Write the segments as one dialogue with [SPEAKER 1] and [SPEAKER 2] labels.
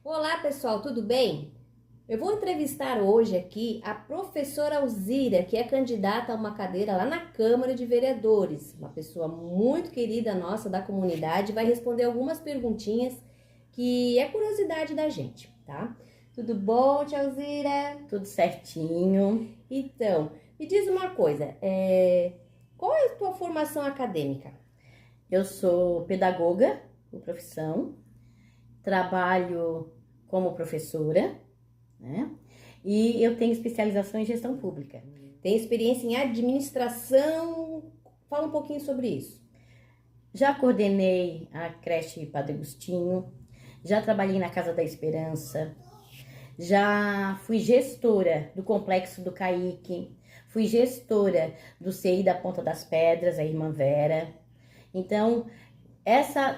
[SPEAKER 1] Olá pessoal, tudo bem? Eu vou entrevistar hoje aqui a professora Alzira, que é candidata a uma cadeira lá na Câmara de Vereadores, uma pessoa muito querida nossa da comunidade, vai responder algumas perguntinhas que é curiosidade da gente, tá? Tudo bom, tia Alzira?
[SPEAKER 2] Tudo certinho.
[SPEAKER 1] Então, me diz uma coisa, qual é a tua formação acadêmica?
[SPEAKER 2] Eu sou pedagoga por profissão, trabalho como professora, né? E eu tenho especialização em gestão pública.
[SPEAKER 1] Tem experiência em administração? Fala um pouquinho sobre isso.
[SPEAKER 2] Já coordenei a creche Padre Agostinho, já trabalhei na Casa da Esperança, já fui gestora do Complexo do Caique, fui gestora do CI da Ponta das Pedras, a Irmã Vera. Então,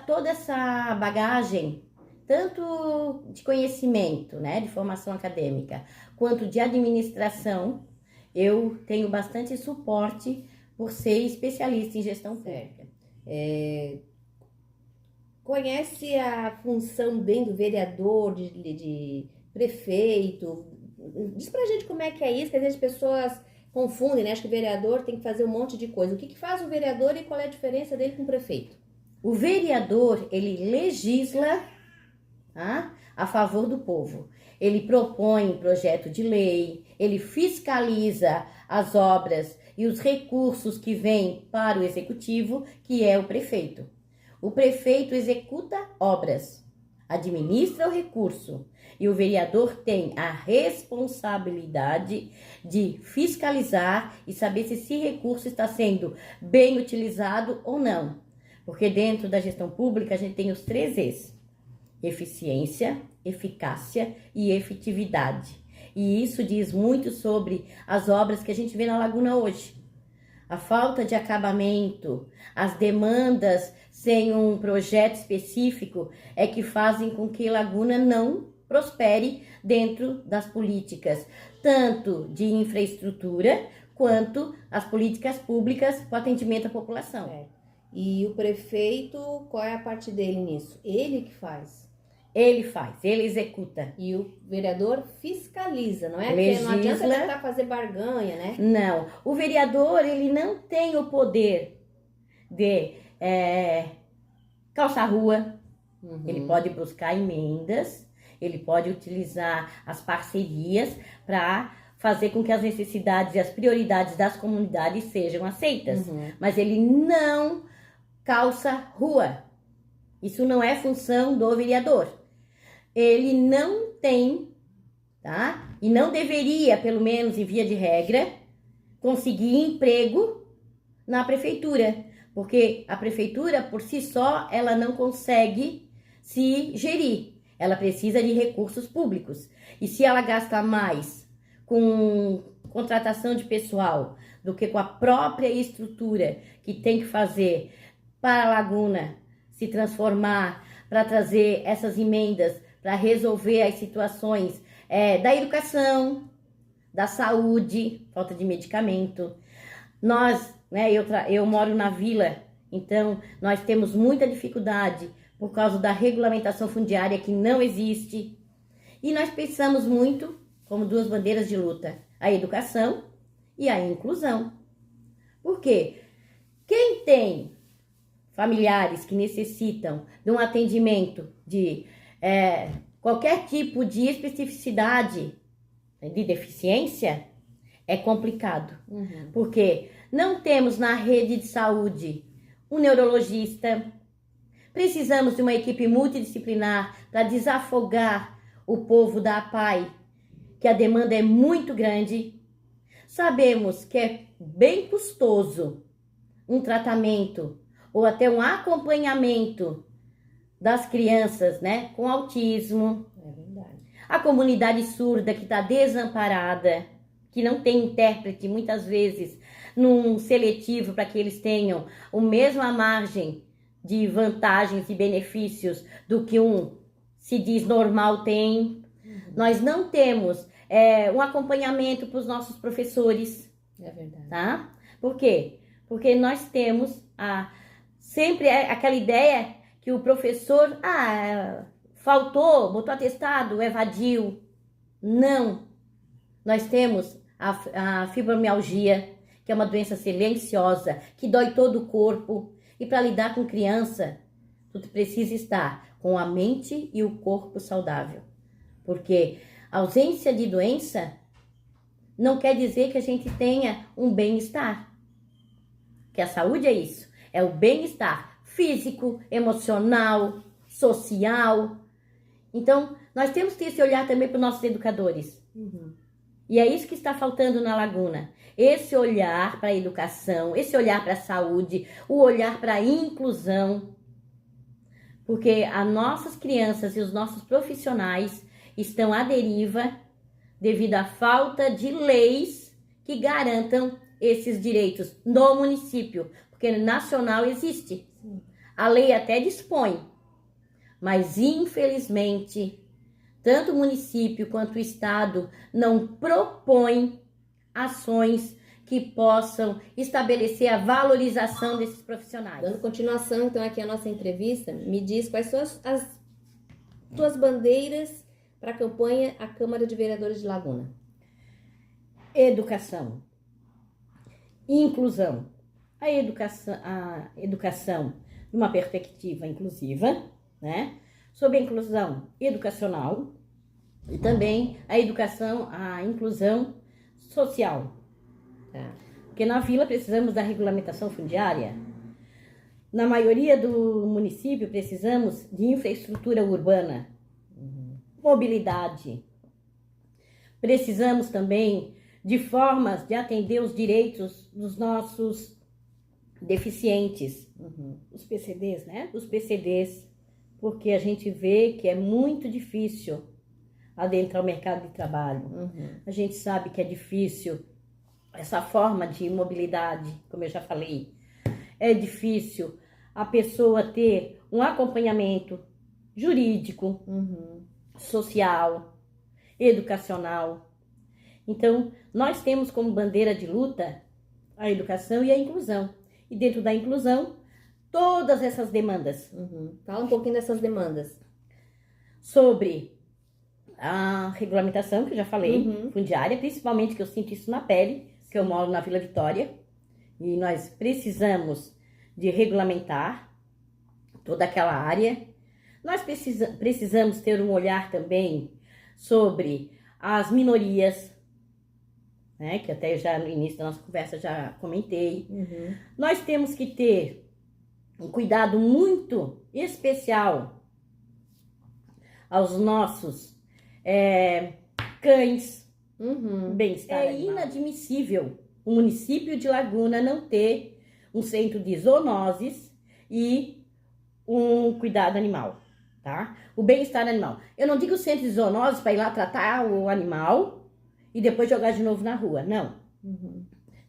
[SPEAKER 2] toda essa bagagem, tanto de conhecimento, né, de formação acadêmica, quanto de administração, eu tenho bastante suporte por ser especialista em gestão pública.
[SPEAKER 1] Conhece a função bem do vereador, de prefeito? Diz pra gente como é que é isso, que às vezes as pessoas confundem, né? Acho que o vereador tem que fazer um monte de coisa. O que faz o vereador e qual é a diferença dele com o prefeito?
[SPEAKER 2] O vereador, ele legisla, tá, a favor do povo. Ele propõe projeto de lei, ele fiscaliza as obras e os recursos que vêm para o executivo, que é o prefeito. O prefeito executa obras, administra o recurso e o vereador tem a responsabilidade de fiscalizar e saber se esse recurso está sendo bem utilizado ou não. Porque dentro da gestão pública a gente tem os 3 E's: eficiência, eficácia e efetividade. E isso diz muito sobre as obras que a gente vê na Laguna hoje. A falta de acabamento, as demandas sem um projeto específico é que fazem com que Laguna não prospere dentro das políticas, tanto de infraestrutura quanto as políticas públicas para atendimento à população.
[SPEAKER 1] E o prefeito, qual é a parte dele nisso? Ele que faz.
[SPEAKER 2] Ele faz, ele executa.
[SPEAKER 1] E o vereador fiscaliza, não é?
[SPEAKER 2] Legisla.
[SPEAKER 1] Porque não adianta tentar fazer barganha, né?
[SPEAKER 2] Não, o vereador, ele não tem o poder de calçar rua. Ele pode buscar emendas, ele pode utilizar as parcerias para fazer com que as necessidades e as prioridades das comunidades sejam aceitas. Mas ele não calça rua. Isso não é função do vereador. Ele não tem, tá? E não deveria, pelo menos em via de regra, conseguir emprego na prefeitura. Porque a prefeitura, por si só, ela não consegue se gerir. Ela precisa de recursos públicos. E se ela gasta mais com contratação de pessoal do que com a própria estrutura que tem que fazer para a Laguna se transformar, para trazer essas emendas, para resolver as situações da educação, da saúde, falta de medicamento. Nós, né, eu moro na vila, então nós temos muita dificuldade por causa da regulamentação fundiária que não existe. E nós pensamos muito como 2 bandeiras de luta: a educação e a inclusão. Por quê? Quem tem familiares que necessitam de um atendimento de qualquer tipo de especificidade de deficiência, é complicado. Porque não temos na rede de saúde um neurologista, precisamos de uma equipe multidisciplinar para desafogar o povo da APAE, que a demanda é muito grande. Sabemos que é bem custoso um tratamento ou até um acompanhamento das crianças, né, com autismo.
[SPEAKER 1] É verdade.
[SPEAKER 2] A comunidade surda que está desamparada, que não tem intérprete muitas vezes num seletivo para que eles tenham a mesma margem de vantagens e benefícios do que um se diz normal tem. Nós não temos um acompanhamento para os nossos professores.
[SPEAKER 1] É verdade.
[SPEAKER 2] Tá? Por quê? Porque nós temos sempre aquela ideia que o professor faltou, botou atestado, evadiu. Não. Nós temos a fibromialgia, que é uma doença silenciosa, que dói todo o corpo. E para lidar com criança, tu precisa estar com a mente e o corpo saudável. Porque a ausência de doença não quer dizer que a gente tenha um bem-estar. Que a saúde é isso, é o bem-estar físico, emocional, social. Então, nós temos que ter esse olhar também para os nossos educadores. E é isso que está faltando na Laguna. Esse olhar para a educação, esse olhar para a saúde, o olhar para a inclusão. Porque as nossas crianças e os nossos profissionais estão à deriva devido à falta de leis que garantam esses direitos no município. Porque nacional existe. A lei até dispõe. Mas, infelizmente, tanto o município quanto o estado não propõem ações que possam estabelecer a valorização desses profissionais.
[SPEAKER 1] Dando continuação, então, aqui à nossa entrevista, me diz quais são as tuas bandeiras para a campanha à Câmara de Vereadores de Laguna.
[SPEAKER 2] Educação. Inclusão. A educação numa perspectiva inclusiva, né? Sobre a inclusão educacional e também a inclusão social.
[SPEAKER 1] Tá.
[SPEAKER 2] Porque na vila precisamos da regulamentação fundiária. Na maioria do município precisamos de infraestrutura urbana, mobilidade. Precisamos também de formas de atender os direitos dos nossos deficientes, os PCDs, né? Os PCDs, porque a gente vê que é muito difícil adentrar o mercado de trabalho. A gente sabe que é difícil essa forma de mobilidade, como eu já falei. É difícil a pessoa ter um acompanhamento jurídico, social, educacional. Então, nós temos como bandeira de luta a educação e a inclusão. E dentro da inclusão, todas essas demandas.
[SPEAKER 1] Fala um pouquinho dessas demandas.
[SPEAKER 2] Sobre a regulamentação, que eu já falei, fundiária, principalmente que eu sinto isso na pele, que eu moro na Vila Vitória, e nós precisamos de regulamentar toda aquela área. Nós precisamos ter um olhar também sobre as minorias, né, que até já no início da nossa conversa já comentei. Nós temos que ter um cuidado muito especial aos nossos cães, bem-estar. É inadmissível o município de Laguna não ter um centro de zoonoses e um cuidado animal, tá? O bem-estar animal. Eu não digo centro de zoonoses para ir lá tratar o animal e depois jogar de novo na rua, não.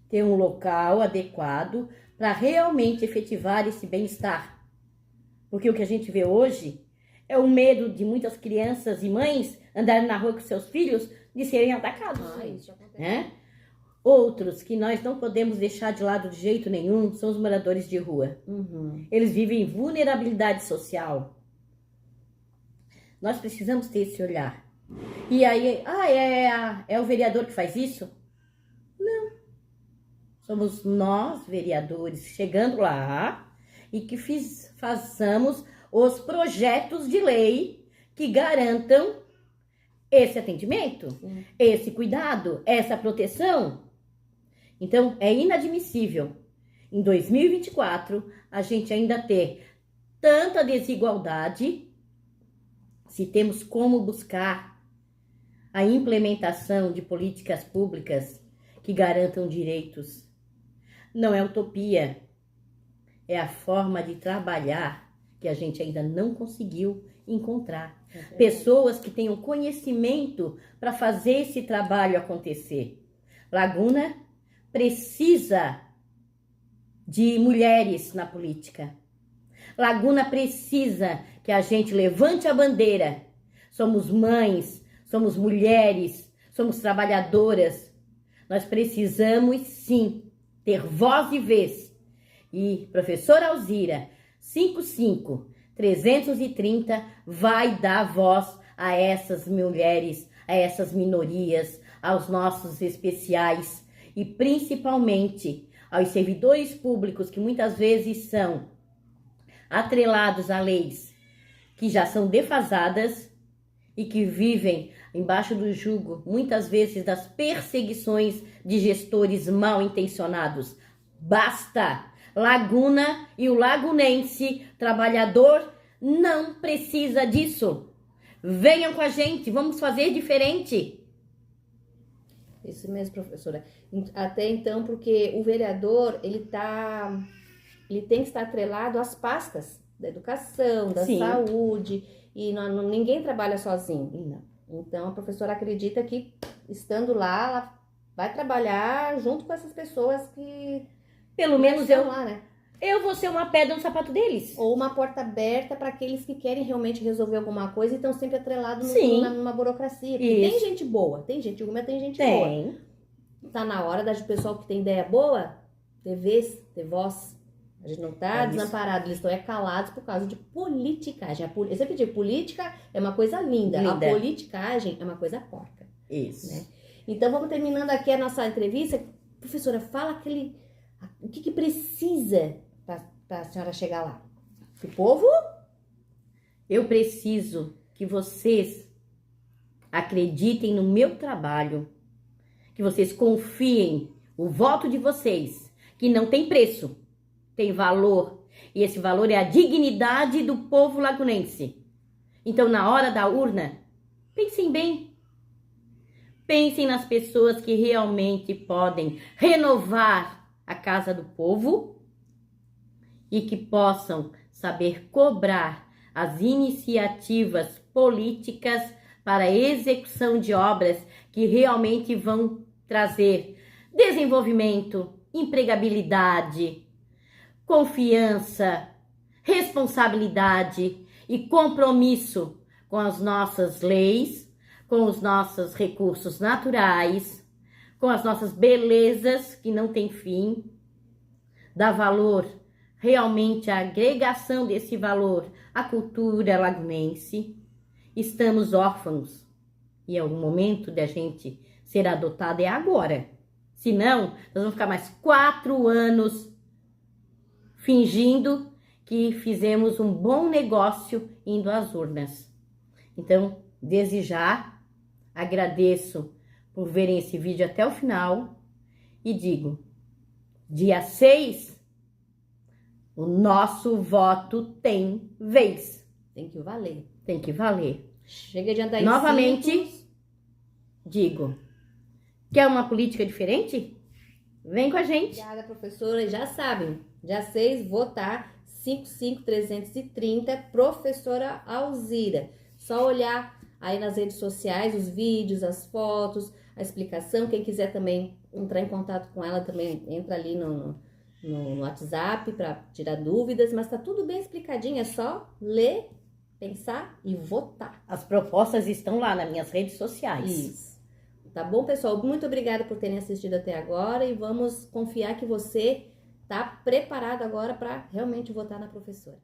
[SPEAKER 2] Ter um local adequado para realmente efetivar esse bem-estar. Porque o que a gente vê hoje é o medo de muitas crianças e mães andarem na rua com seus filhos de serem atacados.
[SPEAKER 1] Isso acontece.
[SPEAKER 2] Né? Outros que nós não podemos deixar de lado de jeito nenhum são os moradores de rua. Eles vivem em vulnerabilidade social. Nós precisamos ter esse olhar. E aí, é o vereador que faz isso? Não. Somos nós, vereadores, chegando lá e que façamos os projetos de lei que garantam esse atendimento, esse cuidado, essa proteção. Então, é inadmissível, em 2024, a gente ainda ter tanta desigualdade, se temos como buscar a implementação de políticas públicas que garantam direitos. Não é utopia, é a forma de trabalhar que a gente ainda não conseguiu encontrar. Pessoas que tenham conhecimento para fazer esse trabalho acontecer. Laguna precisa de mulheres na política. Laguna precisa que a gente levante a bandeira. Somos mães, somos mulheres, somos trabalhadoras. Nós precisamos sim ter voz e vez. E professora Alzira, 55 330 vai dar voz a essas mulheres, a essas minorias, aos nossos especiais e principalmente aos servidores públicos que muitas vezes são atrelados a leis que já são defasadas e que vivem embaixo do jugo, muitas vezes, das perseguições de gestores mal intencionados. Basta! Laguna e o lagunense trabalhador não precisa disso. Venham com a gente, vamos fazer diferente.
[SPEAKER 1] Isso mesmo, professora. Até então, porque o vereador, ele tem que estar atrelado às pastas da educação, da
[SPEAKER 2] Sim.
[SPEAKER 1] saúde, e ninguém trabalha sozinho.
[SPEAKER 2] Não.
[SPEAKER 1] Então, a professora acredita que, estando lá, ela vai trabalhar junto com essas pessoas que
[SPEAKER 2] Pelo menos
[SPEAKER 1] estão lá, né?
[SPEAKER 2] eu vou ser uma pedra no sapato deles.
[SPEAKER 1] Ou uma porta aberta para aqueles que querem realmente resolver alguma coisa e estão sempre atrelados
[SPEAKER 2] Sim.
[SPEAKER 1] numa burocracia. Porque
[SPEAKER 2] Isso.
[SPEAKER 1] tem gente boa, tem gente ruim, mas tem gente boa.
[SPEAKER 2] Tem.
[SPEAKER 1] Tá na hora do pessoal que tem ideia boa ter vez, ter voz. A gente não tá desamparado, eles estão calados por causa de politicagem. Eu sempre digo, política é uma coisa linda. A politicagem é uma coisa porca.
[SPEAKER 2] Isso.
[SPEAKER 1] Né? Então, vamos terminando aqui a nossa entrevista. Professora, fala o que precisa para a senhora chegar lá? O povo?
[SPEAKER 2] Eu preciso que vocês acreditem no meu trabalho, que vocês confiem o voto de vocês, que não tem preço, tem valor. E esse valor é a dignidade do povo lagunense. Então, na hora da urna, pensem bem. Pensem nas pessoas que realmente podem renovar a casa do povo e que possam saber cobrar as iniciativas políticas para a execução de obras que realmente vão trazer desenvolvimento, empregabilidade, confiança, responsabilidade e compromisso com as nossas leis, com os nossos recursos naturais, com as nossas belezas que não tem fim, dá valor realmente à agregação desse valor à cultura lagunense. Estamos órfãos e é o momento da gente ser adotado é agora. Senão, nós vamos ficar mais 4 anos fingindo que fizemos um bom negócio indo às urnas. Então, desde já, agradeço por verem esse vídeo até o final e digo, dia 6, o nosso voto tem vez.
[SPEAKER 1] Tem que valer.
[SPEAKER 2] Tem que valer.
[SPEAKER 1] Chega de andar
[SPEAKER 2] Novamente, digo, quer uma política diferente? Vem com a gente.
[SPEAKER 1] Obrigada, professora. Já sabem, dia 6, votar 55330, professora Alzira. Só olhar aí nas redes sociais, os vídeos, as fotos, a explicação. Quem quiser também entrar em contato com ela, também entra ali no WhatsApp para tirar dúvidas. Mas tá tudo bem explicadinho, é só ler, pensar e votar.
[SPEAKER 2] As propostas estão lá nas minhas redes sociais.
[SPEAKER 1] Isso. Tá bom, pessoal? Muito obrigada por terem assistido até agora e vamos confiar que você tá preparado agora para realmente votar na professora.